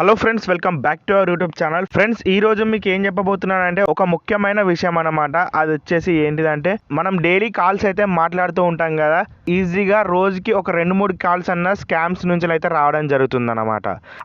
Hello friends, welcome back to our YouTube channel. Friends, ఈ రోజు మీకు ఏం చెప్పబోతున్నానంటే ఒక ముఖ్యమైన విషయం అన్నమాట. అది వచ్చేసి ఏంటిదంటే మనం డైలీ కాల్స్ అయితే మాట్లాడుతూ ఉంటాం కదా. ఈజీగా రోజుకి ఒక 2-3 కాల్స్ అన్న స్కామ్స్ నుంచి అయితే రావడం జరుగుతుందన్నమాట.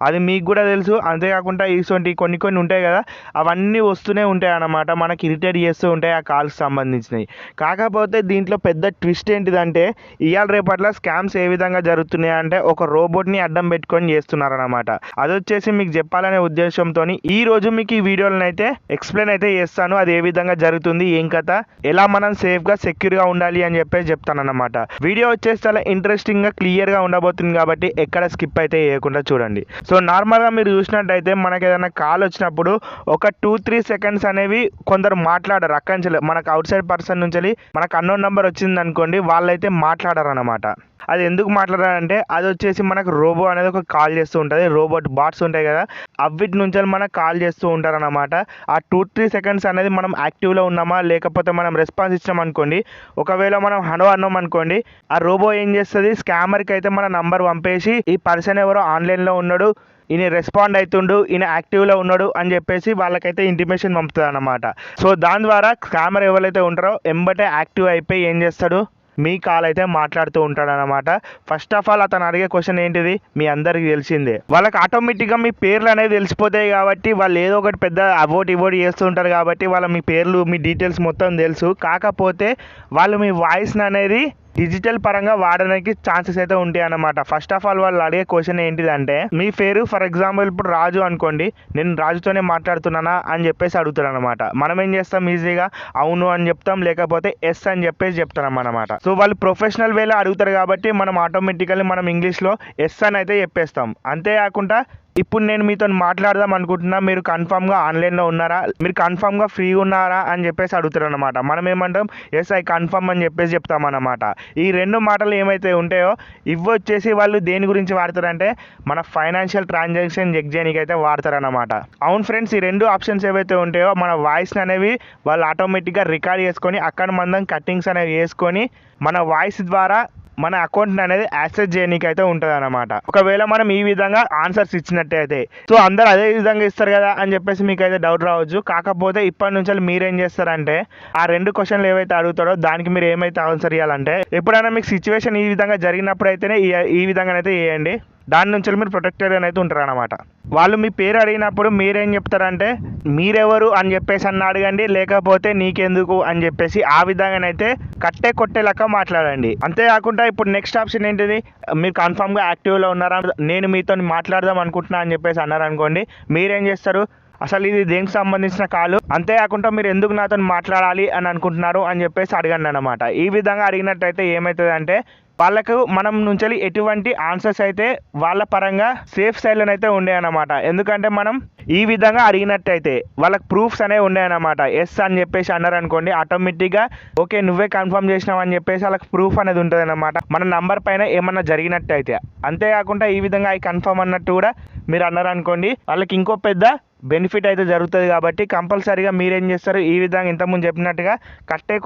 అది మీకు కూడా తెలుసు. అంతేకాకుండా ఇటువంటి కొన్ని ఉంటాయి కదా, అవన్నీ వస్తూనే ఉంటాయి అన్నమాట. మనకి ఇరిటేట్ చేస్తూ ఉంటాయి ఆ కాల్స్ సంబంధించినవి. కాకపోతే దీంట్లో పెద్ద ట్విస్ట్ ఏంటిదంటే ఇవాళ రేపట్ల స్కామ్స్ ఏ విధంగా జరుగుతున్నాయి అంటే ఒక రోబోట్ని అడ్డం పెట్టుకొని చేస్తున్నారన్నమాట. అది వచ్చేసి మీకు చెప్పాలనే ఉద్దేశంతో ఈ రోజు మీకు ఈ వీడియోలను అయితే ఎక్స్ప్లెయిన్ అయితే చేస్తాను. అది ఏ విధంగా జరుగుతుంది, ఏం కథ, ఎలా మనం సేఫ్ గా సెక్యూర్ గా ఉండాలి అని చెప్పేసి చెప్తాను అన్నమాట. వీడియో వచ్చేసి చాలా ఇంట్రెస్టింగ్ గా క్లియర్ గా ఉండబోతుంది కాబట్టి ఎక్కడ స్కిప్ అయితే చేయకుండా చూడండి. సో నార్మల్ గా మీరు చూసినట్టయితే మనకి ఏదైనా కాల్ వచ్చినప్పుడు ఒక 2-3 సెకండ్స్ అనేవి కొందరు మాట్లాడరు. అక్కడి నుంచి మనకు అవుట్ సైడ్ పర్సన్ నుంచి మనకు అన్నోన్ నెంబర్ వచ్చింది అనుకోండి, వాళ్ళైతే మాట్లాడరు అన్నమాట. అది ఎందుకు మాట్లాడాలంటే అది వచ్చేసి మనకు రోబో అనేది ఒక కాల్ చేస్తూ ఉంటుంది. రోబోట్ బాట్స్ ఉంటాయి కదా, అవిటి నుంచి మనకు కాల్ చేస్తూ ఉంటారు అన్నమాట. ఆ 2-3 సెకండ్స్ అనేది మనం యాక్టివ్లో ఉన్నామా లేకపోతే మనం రెస్పాన్స్ ఇచ్చాం అనుకోండి, ఒకవేళ మనం హలో అన్నాం అనుకోండి, ఆ రోబో ఏం చేస్తుంది, స్కామర్కి అయితే మన నంబర్ పంపేసి ఈ పర్సన్ ఎవరో ఆన్లైన్లో ఉన్నాడు, ఈయన రెస్పాండ్ అవుతుండు, ఈయన యాక్టివ్లో ఉన్నాడు అని చెప్పేసి వాళ్ళకైతే ఇంటిమేషన్ పంపుతుంది అన్నమాట. సో దాని ద్వారా స్కామర్ ఎవరైతే ఉంటారో ఎంబటే యాక్టివ్ అయిపోయి ఏం చేస్తాడు, మీ కాల్ అయితే మాట్లాడుతూ ఉంటాడు అనమాట. ఫస్ట్ ఆఫ్ ఆల్ అతను అడిగే క్వశ్చన్ ఏంటిది, మీ అందరికి తెలిసిందే. వాళ్ళకి ఆటోమేటిక్గా మీ పేర్లు అనేది తెలిసిపోతాయి కాబట్టి వాళ్ళు ఏదో ఒకటి పెద్ద ఇవోటి చేస్తూ ఉంటారు కాబట్టి వాళ్ళ మీ పేర్లు మీ డీటెయిల్స్ మొత్తం తెలుసు. కాకపోతే వాళ్ళు మీ వాయిస్ని అనేది డిజిటల్ పరంగా వాడడానికి ఛాన్సెస్ అయితే ఉంటాయి అన్నమాట. ఫస్ట్ ఆఫ్ ఆల్ వాళ్ళు అడిగే క్వశ్చన్ ఏంటిదంటే, మీ పేరు ఫర్ ఎగ్జాంపుల్ ఇప్పుడు రాజు అనుకోండి, నేను రాజుతోనే మాట్లాడుతున్నానా అని చెప్పేసి అడుగుతారు అనమాట. మనం ఏం చేస్తాం, ఈజీగా అవును అని చెప్తాం, లేకపోతే ఎస్ అని చెప్పేసి చెప్తాం అనమాట. సో వాళ్ళు ప్రొఫెషనల్ వేలో అడుగుతారు కాబట్టి మనం ఆటోమేటికల్లీ మనం ఇంగ్లీష్లో ఎస్ అని అయితే చెప్పేస్తాం. అంతేకాకుండా ఇప్పుడు నేను మీతో మాట్లాడదాం అనుకుంటున్నా, మీరు కన్ఫామ్గా ఆన్లైన్లో ఉన్నారా, మీరు కన్ఫామ్గా ఫ్రీగా ఉన్నారా అని చెప్పేసి అడుగుతారు అనమాట. మనం ఏమంటాం, ఎస్ ఐ కన్ఫర్మ్ అని చెప్పేసి చెప్తామన్నమాట. ఈ రెండు మాటలు ఏమైతే ఉంటాయో ఇవి వచ్చేసి వాళ్ళు దేని గురించి వాడతారంటే మన ఫైనాన్షియల్ ట్రాన్సాక్షన్ చెక్ చేయడానికి అయితే వాడతారన్నమాట. అవును ఫ్రెండ్స్, ఈ రెండు ఆప్షన్స్ ఏవైతే ఉంటాయో మన వాయిస్ అనేవి వాళ్ళు ఆటోమేటిక్గా రికార్డ్ చేసుకొని అక్కడ మందం కట్టింగ్స్ అనేవి వేసుకొని మన వాయిస్ ద్వారా మన అకౌంట్ అనేది యాక్సెస్ చేయడానికి అయితే ఉంటుంది అనమాట. ఒకవేళ మనం ఈ విధంగా ఆన్సర్స్ ఇచ్చినట్టయితే, సో అందరు అదే విధంగా ఇస్తారు కదా అని చెప్పేసి మీకు అయితే డౌట్ రావచ్చు. కాకపోతే ఇప్పటి నుంచి మీరేం చేస్తారంటే ఆ 2 క్వశ్చన్లు ఏవైతే అడుగుతారో దానికి మీరు ఏమైతే ఆన్సర్ ఇవ్వాలంటే, ఎప్పుడైనా మీకు సిచ్యువేషన్ ఈ విధంగా జరిగినప్పుడు అయితేనే ఈ విధంగా అయితే చేయండి. దాని నుంచి మీరు ప్రొటెక్టెడ్ అయితే ఉంటారు అనమాట. వాళ్ళు మీ పేరు అడిగినప్పుడు మీరేం చెప్తారంటే మీరెవరు అని చెప్పేసి అడగండి, లేకపోతే నీకెందుకు అని చెప్పేసి ఆ విధంగానైతే కొట్టే లెక్క మాట్లాడండి. అంతేకాకుండా ఇప్పుడు నెక్స్ట్ ఆప్షన్ ఏంటిది, మీరు కన్ఫామ్గా యాక్టివ్లో ఉన్నారా, నేను మీతో మాట్లాడదాం అనుకుంటున్నా అని చెప్పేసి అన్నారనుకోండి, మీరేం చేస్తారు, అసలు ఇది దేనికి సంబంధించిన కాలు, అంతేకాకుండా మీరు ఎందుకు నాతో మాట్లాడాలి అని అనుకుంటున్నారు అని చెప్పేసి అడగండి అనమాట. ఈ విధంగా అడిగినట్టయితే ఏమవుతుంది అంటే వాళ్ళకు మనం నుంచి ఎటువంటి ఆన్సర్స్ అయితే వాళ్ళ పరంగా సేఫ్ సైడ్లో అయితే ఉండే అన్నమాట. ఎందుకంటే మనం ఈ విధంగా అడిగినట్టయితే వాళ్ళకి ప్రూఫ్స్ అనేవి ఉండే అన్నమాట. ఎస్ అని చెప్పేసి అన్నారు అనుకోండి, ఆటోమేటిక్గా ఓకే నువ్వే కన్ఫర్మ్ చేసినావు అని చెప్పేసి వాళ్ళకి ప్రూఫ్ అనేది ఉంటుంది అన్నమాట, మన నంబర్ పైన ఏమన్నా జరిగినట్టయితే. అంతేకాకుండా ఈ విధంగా అవి కన్ఫర్మ్ అన్నట్టు కూడా మీరు అన్నారు అనుకోండి, వాళ్ళకి ఇంకో పెద్ద బెనిఫిట్ అయితే జరుగుతుంది. కాబట్టి కంపల్సరీగా మీరేం చేస్తారు, ఈ విధంగా ఇంతకుముందు చెప్పినట్టుగా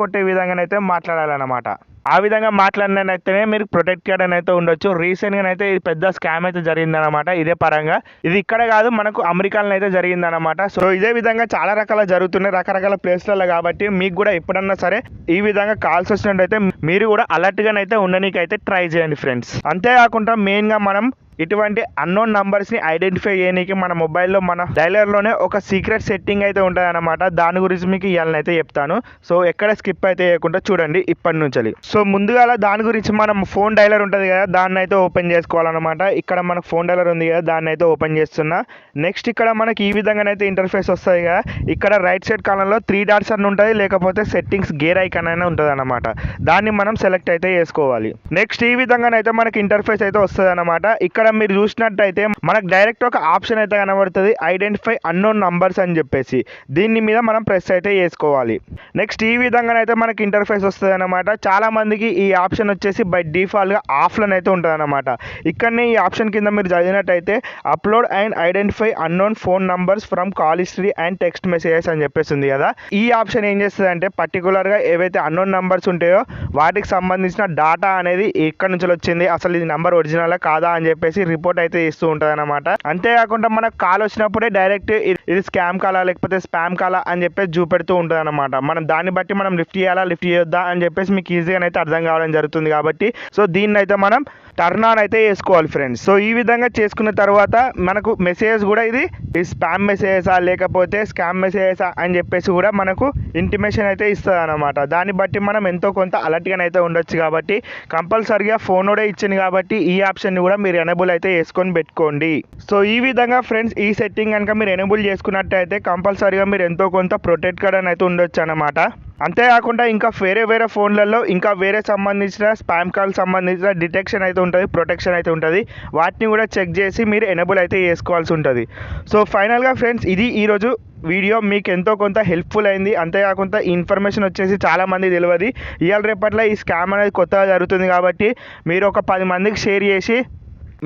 కొట్టే విధంగానైతే మాట్లాడాలన్నమాట. ఆ విధంగా మాట్లాడినైతేనే మీరు ప్రొటెక్టెడ్ అని అయితే ఉండొచ్చు. రీసెంట్గా అయితే ఇది పెద్ద స్కామ్ అయితే జరిగిందనమాట. ఇదే పరంగా ఇది ఇక్కడ కాదు, మనకు అమెరికాలో అయితే జరిగిందనమాట. సో ఇదే విధంగా చాలా రకాల జరుగుతున్నాయి రకరకాల ప్లేస్లలో. కాబట్టి మీకు కూడా ఎప్పుడన్నా సరే ఈ విధంగా కాల్స్ వచ్చినట్టయితే మీరు కూడా అలర్ట్గానైతే ఉండనీకైతే ట్రై చేయండి ఫ్రెండ్స్. అంతేకాకుండా మెయిన్గా మనం ఇటువంటి అన్నోన్ నంబర్స్ని ఐడెంటిఫై చేయడానికి మన మొబైల్లో మన డైలర్లోనే ఒక సీక్రెట్ సెట్టింగ్ అయితే ఉంటుంది అనమాట. దాని గురించి మీకు ఇవాళనైతే చెప్తాను. సో ఎక్కడ స్కిప్ అయితే చేయకుండా చూడండి ఇప్పటి నుంచి. సో ముందుగా దాని గురించి మనం ఫోన్ డైలర్ ఉంటుంది కదా, దాన్ని అయితే ఓపెన్ చేసుకోవాలన్నమాట. ఇక్కడ మనకు ఫోన్ డైలర్ ఉంది కదా, దాన్ని అయితే ఓపెన్ చేస్తున్నా. నెక్స్ట్ ఇక్కడ మనకి ఈ విధంగానైతే ఇంటర్ఫేస్ వస్తుంది కదా, ఇక్కడ రైట్ సైడ్ కాలంలో 3 డాట్స్ అని ఉంటుంది, లేకపోతే సెట్టింగ్స్ గేర్ ఐకాన్ అయినా ఉంటుంది అనమాట. దాన్ని మనం సెలెక్ట్ అయితే చేసుకోవాలి. నెక్స్ట్ ఈ విధంగానైతే మనకి ఇంటర్ఫేస్ అయితే వస్తుంది అనమాట. ఇక్కడ మీరు చూసినట్టయితే మనకు డైరెక్ట్ ఒక ఆప్షన్ అయితే కనబడుతుంది, ఐడెంటిఫై అన్నోన్ నంబర్స్ అని చెప్పేసి. దీని మీద మనం ప్రెస్ అయితే చేసుకోవాలి. నెక్స్ట్ ఈ విధంగానైతే మనకి ఇంటర్ఫేస్ వస్తుంది అనమాట. చాలా మందికి ఈ ఆప్షన్ వచ్చేసి బై డిఫాల్ట్గా ఆఫ్లో అయితే ఉంటుంది అనమాట. ఇక్కడనే ఈ ఆప్షన్ కింద మీరు చదివినట్టయితే upload and identify unknown phone numbers from call history and text messages అని చెప్పేసి ఉంది కదా. ఈ ఆప్షన్ ఏం చేస్తుంది అంటే పర్టికులర్గా ఏవైతే అన్నోన్ నంబర్స్ ఉంటాయో వాటికి సంబంధించిన డాటా అనేది ఎక్కడి నుంచి వచ్చింది, అసలు ఇది నెంబర్ ఒరిజినలా కాదా అని చెప్పేసి రిపోర్ట్ అయితే ఇస్తూ ఉంటుంది అనమాట. అంతేకాకుండా మనకు కాల్ వచ్చినప్పుడే డైరెక్ట్ ఇది స్కామ్ కాలా లేకపోతే స్పామ్ కాలా అని చెప్పేసి చూపెడుతూ ఉంటుంది అనమాట. మనం దాన్ని బట్టి మనం లిఫ్ట్ చేయాలా లిఫ్ట్ చేయొద్దా అని చెప్పేసి మీకు ఈజీగా అయితే అర్థం కావడం జరుగుతుంది. కాబట్టి సో దీన్ని అయితే మనం టర్న్ ఆన్ అయితే చేసుకోవాలి ఫ్రెండ్స్. సో ఈ విధంగా చేసుకున్న తర్వాత మనకు మెసేజ్ కూడా ఇది స్పామ్ మెసేజెసా లేకపోతే స్కామ్ మెసేజెసా అని చెప్పేసి కూడా మనకు ఇంటిమేషన్ అయితే ఇస్తుంది అనమాట. దాన్ని బట్టి మనం ఎంతో కొంత అలర్ట్గా అయితే ఉండొచ్చు. కాబట్టి కంపల్సరిగా ఫోన్ కూడా ఇచ్చింది కాబట్టి ఈ ఆప్షన్ని కూడా మీరు ఎనేబుల్ అయితే చేసుకొని పెట్టుకోండి. సో ఈ విధంగా ఫ్రెండ్స్ ఈ సెట్టింగ్ కనుక మీరు ఎనేబుల్ చేసుకున్నట్టయితే కంపల్సరిగా మీరు ఎంతో కొంత ప్రొటెక్టెడ్ అని అయితే ఉండొచ్చు అనమాట. అంతేకాకుండా ఇంకా వేరే ఫోన్లలో ఇంకా వేరే సంబంధించిన స్పామ్ కాల్ సంబంధించిన డిటెక్షన్ అయితే ఉంటుంది, ప్రొటెక్షన్ అయితే ఉంటుంది. వాటిని కూడా చెక్ చేసి మీరు ఎనేబుల్ అయితే చేసుకోవాల్సి ఉంటుంది. సో ఫైనల్గా ఫ్రెండ్స్ ఇది ఈరోజు వీడియో మీకు ఎంతో కొంత హెల్ప్ఫుల్ అయింది. అంతేకాకుండా ఈ ఇన్ఫర్మేషన్ వచ్చేసి చాలామంది తెలియదు. ఇవాళ రేపట్లో ఈ స్కామ్ అనేది కొత్తగా జరుగుతుంది కాబట్టి మీరు ఒక 10 మందికి షేర్ చేసి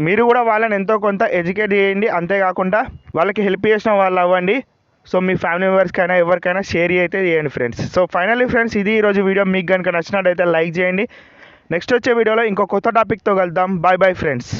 మీరు కూడా వాళ్ళని ఎంతో కొంత ఎడ్యుకేట్ చేయండి. అంతేకాకుండా వాళ్ళకి హెల్ప్ చేసిన వాళ్ళు అవ్వండి. సో మీ ఫ్యామిలీ మెంబర్స్కైనా ఎవరికైనా షేర్ అయితే చేయండి ఫ్రెండ్స్. సో ఫైనల్లీ ఫ్రెండ్స్ ఇది ఈరోజు వీడియో. మీకు కనుక నచ్చినట్టయితే లైక్ చేయండి. నెక్స్ట్ వచ్చే వీడియోలో ఇంకో కొత్త టాపిక్తో కలుద్దాం. Bye friends.